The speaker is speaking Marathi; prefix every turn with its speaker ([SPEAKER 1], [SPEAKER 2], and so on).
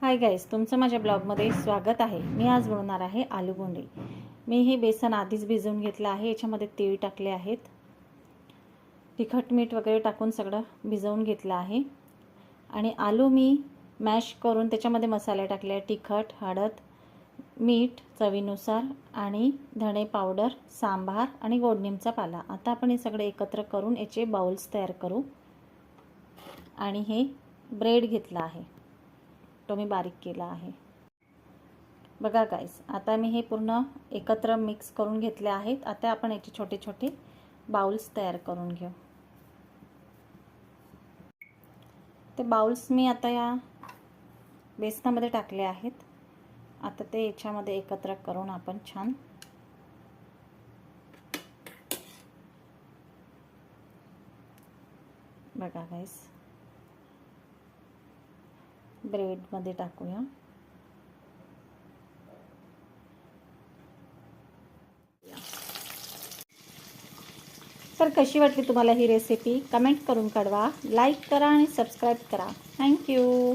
[SPEAKER 1] हाय गाईस, तुमचं माझ्या ब्लॉगमध्ये स्वागत आहे। मी आज बनवणार आहे आलू बोंडे। मी हे बेसन आधीच भिजवून घेतलं आहे। याच्यामध्ये तीळ टाकले आहेत, तिखट मीठ वगैरे टाकून सगळं भिजवून घेतलं आहे। आणि आलू मी मॅश करून त्याच्यामध्ये मसाले टाकले, तिखट, हळद, मीठ चवीनुसार आणि धणे पावडर, सांबार आणि गोड निमचा पाला। आता आपण हे सगळे एकत्र करून याचे बाउल्स तयार करू। आणि हे ब्रेड घेतला आहे, तो मी बारीक केला आहे। बघा गाइस, आता मी हे पूर्ण एकत्र मिक्स करून घेतले आहेत। आता आपण याचे छोटे छोटे बाउल्स तयार करून घेऊ। ते बाउल्स मी आता या बेसनामध्ये टाकले आहेत। आता ते याच्यामध्ये एकत्र करून आपण छान बघा गाइस, ब्रेड मध्ये टाकूया। तर कशी वाटली तुम्हाला ही रेसिपी कमेंट करून कळवा, लाईक करा आणि सबस्क्राइब करा। Thank you.